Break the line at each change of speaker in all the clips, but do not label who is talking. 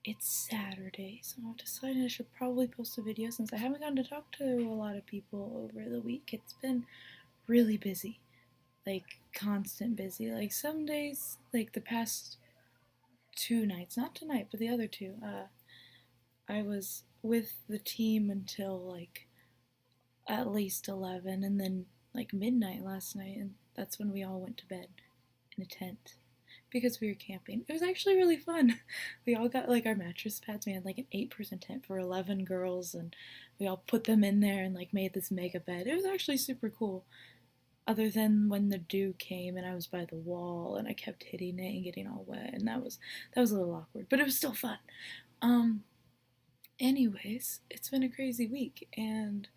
it's Saturday, so I've decided I should probably post a video since I haven't gotten to talk to a lot of people over the week. It's been really busy, like constant busy. Like some days, like the past 2 nights, not tonight, but the other two, I was with the team until like at least 11 and then like midnight last night, and that's when we all went to bed in a tent because we were camping. It was actually really fun. We all got like our mattress pads. We had like an 8-person tent for 11 girls, and we all put them in there and like made this mega bed. It was actually super cool. Other than when the dew came and I was by the wall and I kept hitting it and getting all wet, and that was a little awkward, but it was still fun. Um, Anyways, it's been a crazy week, and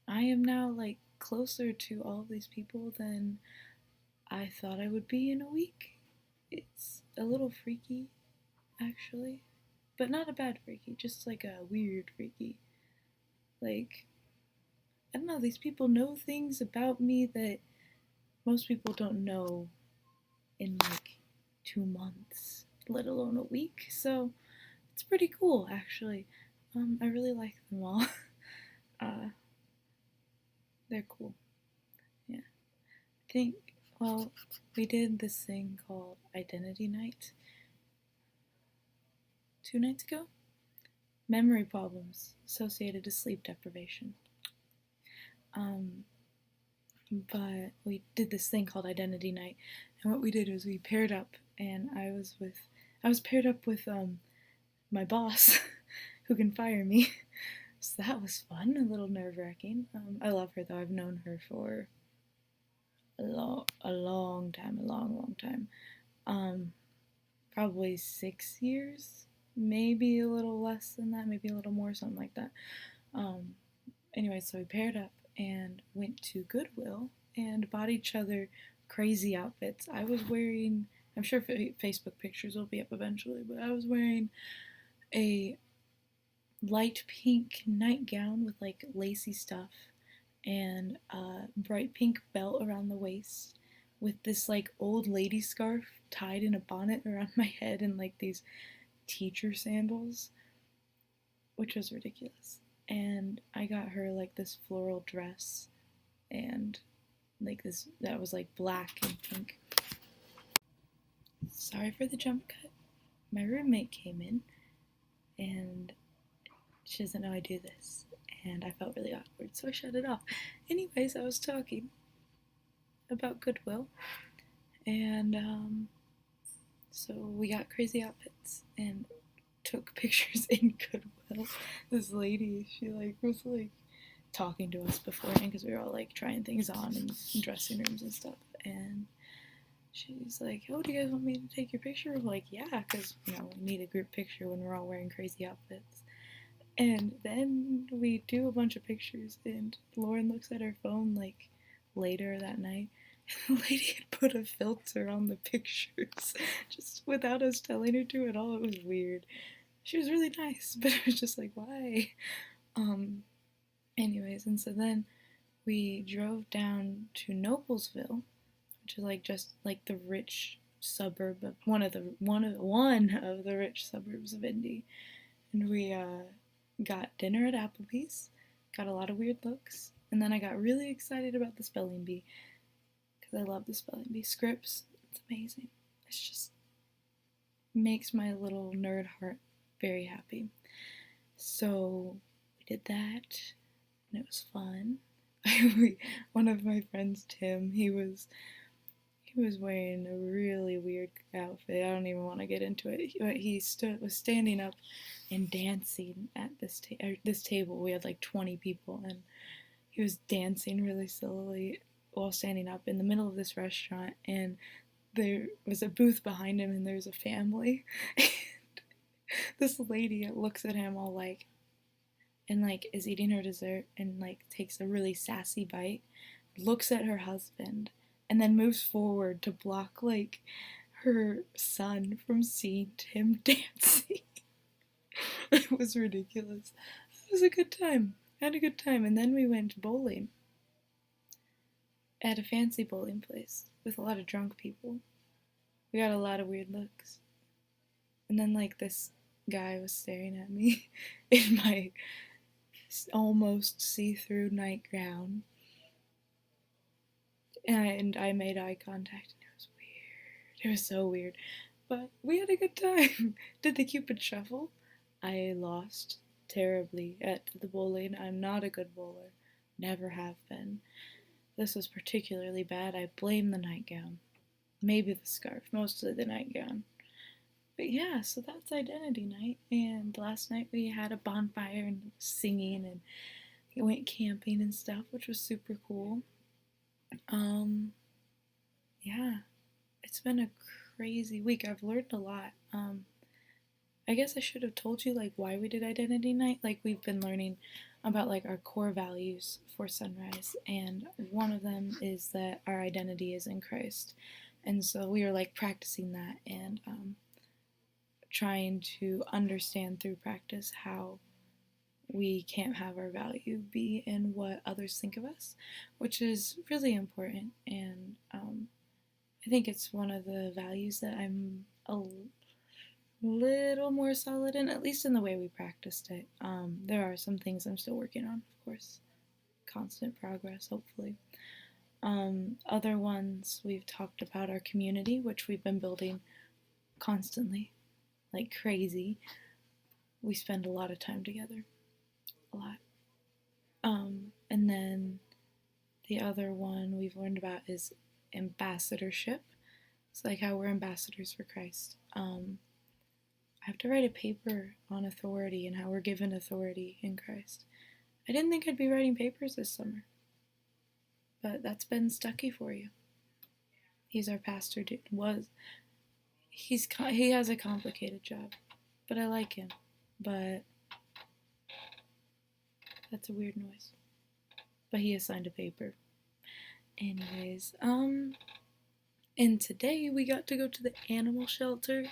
I am now like closer to all of these people than I thought I would be in a week. It's a little freaky, actually, but not a bad freaky, just like a weird freaky. Like, I don't know, these people know things about me that most people don't know in like 2 months, let alone a week. So it's pretty cool, actually. I really like them all. uh, they're cool. Yeah. I think, well, we did this thing called Identity Night 2 nights ago. Memory problems associated to sleep deprivation. Um, but we did this thing called Identity Night, and what we did was we paired up, and I was paired up with my boss, who can fire me. So that was fun, a little nerve wracking. I love her though. I've known her for a long time, a long time. Um, Probably 6 years, maybe a little less than that, maybe a little more, something like that. Um, anyway, so we paired up and went to Goodwill and bought each other crazy outfits. I was wearing, I'm sure Facebook pictures will be up eventually, but I was wearing a light pink nightgown with like lacy stuff and a bright pink belt around the waist with this like old lady scarf tied in a bonnet around my head and like these teacher sandals, which was ridiculous. And I got her like this floral dress and like this that was like black and pink. Sorry for the jump cut. My roommate came in and she doesn't know I do this, and I felt really awkward, so I shut it off. Anyways, I was talking about Goodwill, and so we got crazy outfits and took pictures in Goodwill. This lady, she like was like talking to us beforehand because we were all like trying things on in dressing rooms and stuff, and she's like, "Oh, do you guys want me to take your picture?" We're like, "Yeah," because we need a group picture when we're all wearing crazy outfits. And then we do a bunch of pictures, and Lauren looks at her phone like later that night. And the lady had put a filter on the pictures just without us telling her to at all. It was weird. She was really nice, but it was just like, why? Um, Anyways, and so then we drove down to Noblesville, which is like just like the rich suburb of one of the rich suburbs of Indy, and we got dinner at Applebee's, got a lot of weird looks, and then I got really excited about the spelling bee because I love the spelling bee. Scripps, it's amazing. It's just makes my little nerd heart very happy. So we did that, and it was fun. One of my friends, Tim, he was wearing a really weird outfit. I don't even want to get into it. He was standing up and dancing at this table. We had like 20 people, and he was dancing really slowly while standing up in the middle of this restaurant. And there was a booth behind him, and there's a family. And this lady looks at him all like, and like is eating her dessert and like takes a really sassy bite, looks at her husband, and then moves forward to block like her son from seeing him dancing. It was ridiculous. It was a good time. I had a good time, and then we went bowling at a fancy bowling place with a lot of drunk people. We got a lot of weird looks. And then like this guy was staring at me in my almost see-through nightgown, and I made eye contact, and it was weird. It was so weird, but we had a good time. Did the Cupid shuffle? I lost terribly at the bowling. I'm not a good bowler, never have been. This was particularly bad. I blame the nightgown, maybe the scarf, mostly the nightgown. But yeah, so that's identity night, and last night we had a bonfire and singing, and we went camping and stuff, which was super cool. Um, yeah, it's been a crazy week. I've learned a lot. I guess I should have told you like why we did identity night. Like we've been learning about like our core values for Sunrise, and one of them is that our identity is in Christ. And so we were like practicing that and trying to understand through practice how we can't have our value be in what others think of us, which is really important. And I think it's one of the values that I'm a little more solid in, at least in the way we practiced it. There are some things I'm still working on, of course. Constant progress, hopefully. Other ones, we've talked about our community, which we've been building constantly, like crazy. We spend a lot of time together. A lot. And then the other one we've learned about is ambassadorship. It's like how we're ambassadors for Christ. I have to write a paper on authority and how we're given authority in Christ. I didn't think I'd be writing papers this summer, but that's been Stucky for you. He's our pastor. He has a complicated job, but I like him. But that's a weird noise. But he has signed a paper. Anyways, and today we got to go to the animal shelter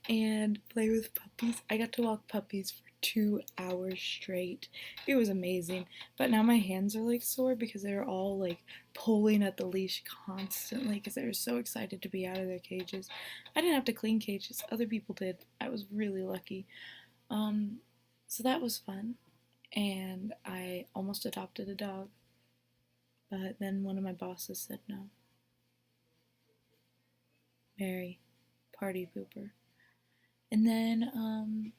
and play with puppies. I got to walk puppies for 2 hours straight. It was amazing. But now my hands are like sore because they were all like pulling at the leash constantly because they were so excited to be out of their cages. I didn't have to clean cages, other people did. I was really lucky. So that was fun. And I almost adopted a dog. But then one of my bosses said no. Mary, party pooper. And then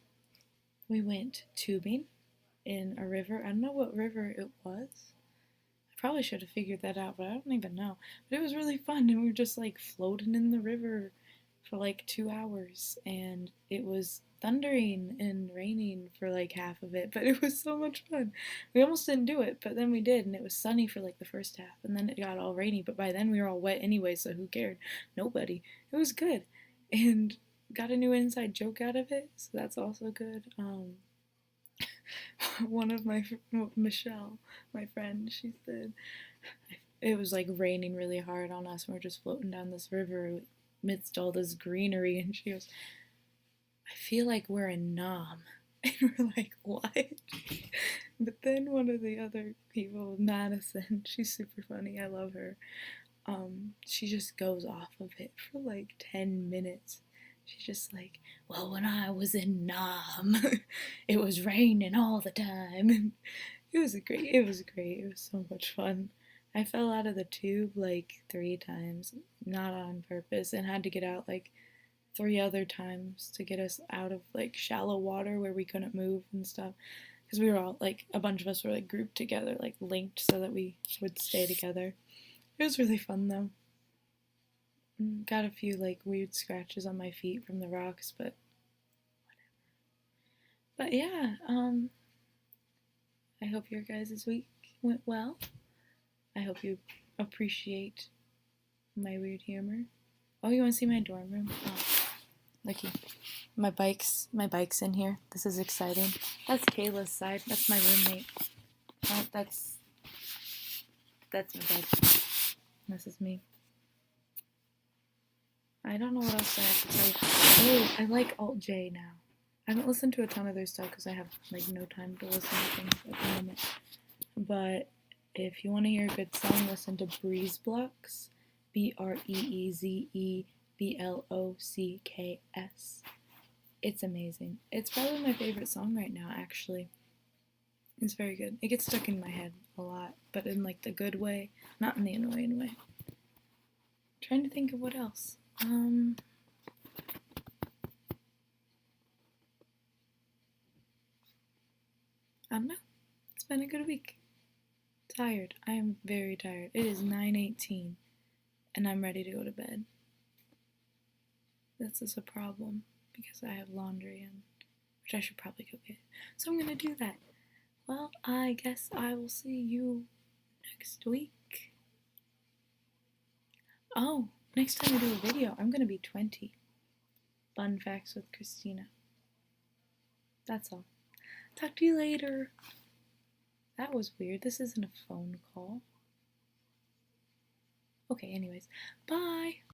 we went tubing in a river. I don't know what river it was. I probably should have figured that out, but I don't even know. But it was really fun, and we were just like floating in the river for like 2 hours, and it was thundering and raining for like half of it, but it was so much fun. We almost didn't do it, but then we did, and it was sunny for like the first half, and then it got all rainy, but by then we were all wet anyway, so who cared? Nobody. It was good. And got a new inside joke out of it, so that's also good. One of Michelle, my friend, she said it was like raining really hard on us, and we're just floating down this river amidst all this greenery, and she goes, I feel like we're in Nam. And we're like, what? But then one of the other people, Madison, she's super funny, I love her. She just goes off of it for like 10 minutes. She's just like, well, when I was in Nam, it was raining all the time. It was great. It was so much fun. I fell out of the tube like 3 times, not on purpose, and had to get out like 3 other times to get us out of like shallow water where we couldn't move and stuff. Because we were all like, a bunch of us were like grouped together, like linked so that we would stay together. It was really fun though. Got a few like weird scratches on my feet from the rocks, but whatever. But yeah, I hope your guys' week went well. I hope you appreciate my weird humor. Oh, you want to see my dorm room? Oh, looky. My bike's in here. This is exciting. That's Kayla's side. That's my roommate. Oh, that's my bed. This is me. I don't know what else I have to tell you. Oh, I like Alt J now. I haven't listened to a ton of their stuff because I have like no time to listen to things at the moment. But if you want to hear a good song, listen to Breeze Blocks. BreezeBlocks. It's amazing. It's probably my favorite song right now, actually. It's very good. It gets stuck in my head a lot, but in like the good way, not in the annoying way. Trying to think of what else. I don't know. It's been a good week. Tired. I am very tired. It is 9:18 and I'm ready to go to bed. This is a problem because I have laundry and which I should probably go get. So I'm gonna do that. Well, I guess I will see you next week. Oh, next time I do a video, I'm gonna be 20. Fun facts with Christina. That's all. Talk to you later. That was weird. This isn't a phone call. Okay, anyways. Bye!